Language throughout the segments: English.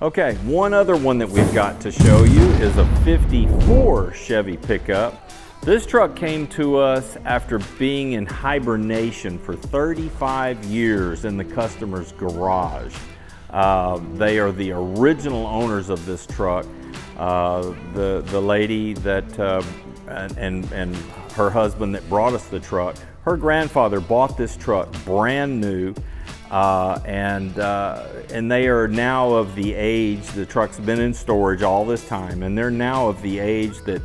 Okay, one other one that we've got to show you is a 54 Chevy pickup. This truck came to us after being in hibernation for 35 years in the customer's garage. They are the original owners of this truck. The lady that and her husband that brought us the truck, her grandfather bought this truck brand new, and they are now of the age, the truck's been in storage all this time, and they're now of the age that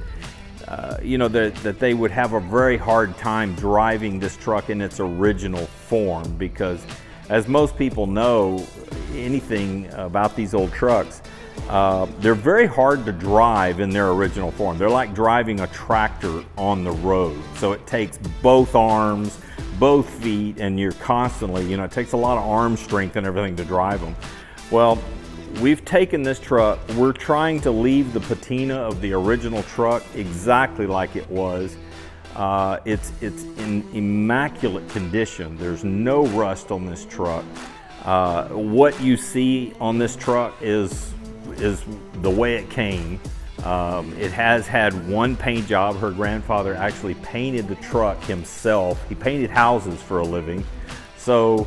that they would have a very hard time driving this truck in its original form, because as most people know anything about these old trucks, they're very hard to drive in their original form. They're like driving a tractor on the road. So it takes both arms, both feet, and you're constantly, it takes a lot of arm strength and everything to drive them. Well, we've taken this truck, we're trying to leave the patina of the original truck exactly like it was. It's in immaculate condition. There's no rust on this truck. What you see on this truck is the way it came. It has had one paint job. Her grandfather actually painted the truck himself. He painted houses for a living. So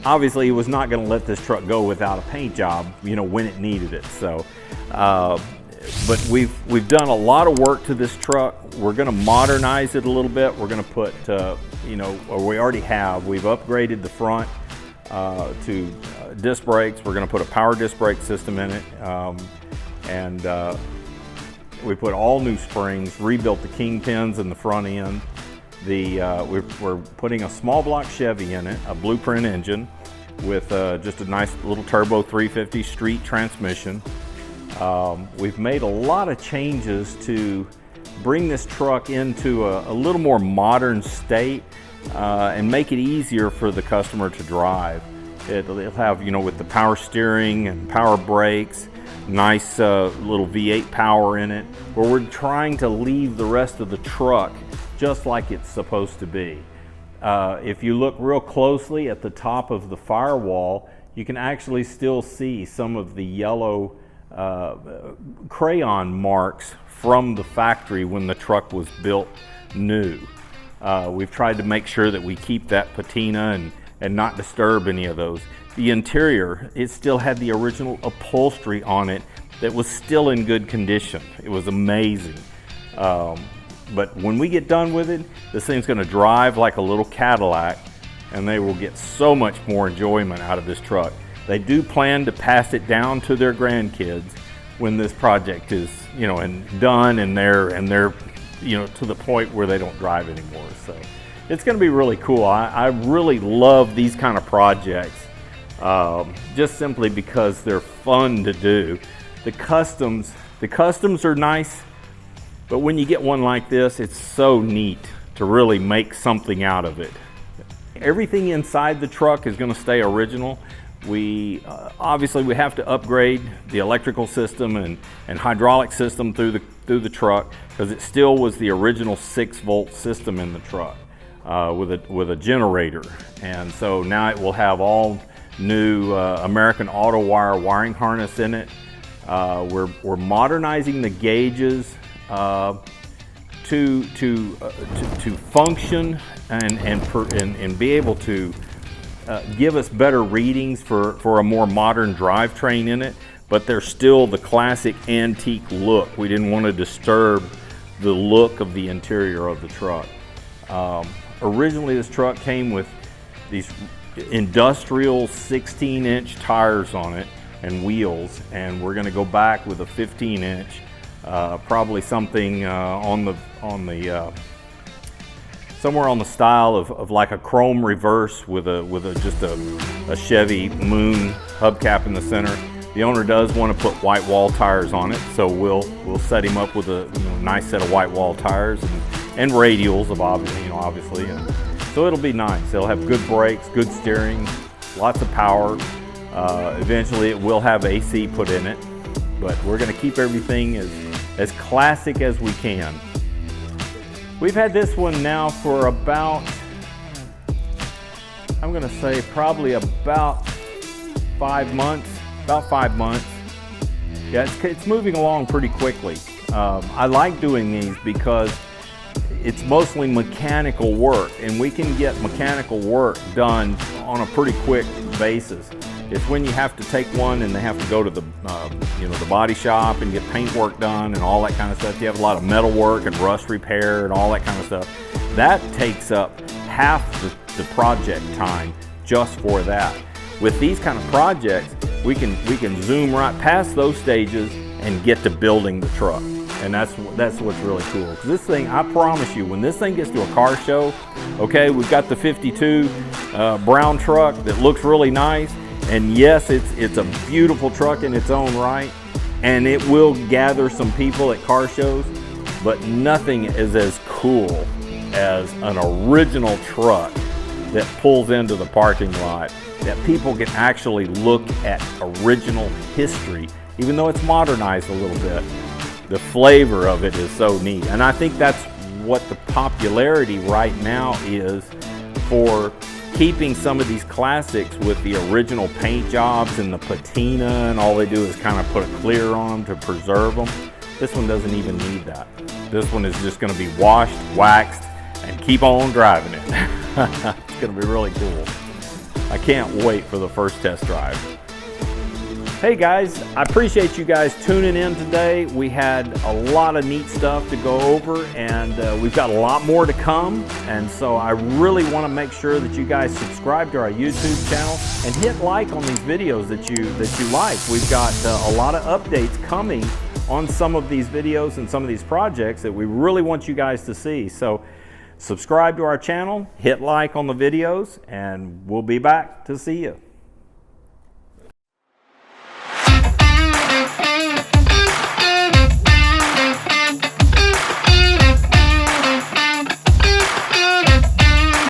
obviously he was not going to let this truck go without a paint job, when it needed it. So, but we've done a lot of work to this truck. We're going to modernize it a little bit. We're going to put, or we already have, we've upgraded the front to disc brakes. We're going to put a power disc brake system in it, and we put all new springs, rebuilt the kingpins in the front end. We're putting a small block Chevy in it, a blueprint engine with just a nice little turbo 350 street transmission. We've made a lot of changes to bring this truck into a little more modern state and make it easier for the customer to drive. It'll have, with the power steering and power brakes, nice little V8 power in it, where we're trying to leave the rest of the truck just like it's supposed to be. If you look real closely at the top of the firewall, you can actually still see some of the yellow crayon marks from the factory when the truck was built new. We've tried to make sure that we keep that patina and not disturb any of those. The interior, it still had the original upholstery on it that was still in good condition. It was amazing. But when we get done with it, this thing's going to drive like a little Cadillac, and they will get so much more enjoyment out of this truck. They do plan to pass it down to their grandkids when this project is, and done, and they're to the point where they don't drive anymore. So it's going to be really cool. I really love these kind of projects, just simply because they're fun to do. The customs are nice, but when you get one like this, it's so neat to really make something out of it. Everything inside the truck is going to stay original. We obviously we have to upgrade the electrical system and hydraulic system through the truck, because it still was the original 6-volt system in the truck with a generator, and so now it will have all new American Auto Wire wiring harness in it. We're modernizing the gauges to function and be able to give us better readings for a more modern drivetrain in it, but they're still the classic antique look. We didn't want to disturb the look of the interior of the truck. Originally this truck came with these industrial 16-inch tires on it and wheels, and we're going to go back with a 15-inch, probably something somewhere on the style of like a chrome reverse with just a Chevy Moon hubcap in the center. The owner does want to put white wall tires on it, so we'll set him up with a nice set of white wall tires and radials obviously. And so it'll be nice. It'll have good brakes, good steering, lots of power. Eventually it will have AC put in it, but we're going to keep everything as classic as we can. We've had this one now for about, I'm going to say probably about 5 months. Yeah, it's moving along pretty quickly. I like doing these because it's mostly mechanical work, and we can get mechanical work done on a pretty quick basis. It's when you have to take one and they have to go to the the body shop and get paint work done and all that kind of stuff. You have a lot of metal work and rust repair and all that kind of stuff. That takes up half the project time just for that. With these kind of projects, we can zoom right past those stages and get to building the truck. And that's what's really cool. Because this thing, I promise you, when this thing gets to a car show, okay, we've got the 52 brown truck that looks really nice. And yes, it's a beautiful truck in its own right. And it will gather some people at car shows. But nothing is as cool as an original truck that pulls into the parking lot, that people can actually look at original history, even though it's modernized a little bit. The flavor of it is so neat. And I think that's what the popularity right now is, for keeping some of these classics with the original paint jobs and the patina, and all they do is kind of put a clear on them to preserve them. This one doesn't even need that. This one is just going to be washed, waxed, and keep on driving it. It's going to be really cool. I can't wait for the first test drive. Hey guys, I appreciate you guys tuning in today. We had a lot of neat stuff to go over, and we've got a lot more to come. And so I really want to make sure that you guys subscribe to our YouTube channel and hit like on these videos that you like. We've got a lot of updates coming on some of these videos and some of these projects that we really want you guys to see. So subscribe to our channel, hit like on the videos, and we'll be back to see you.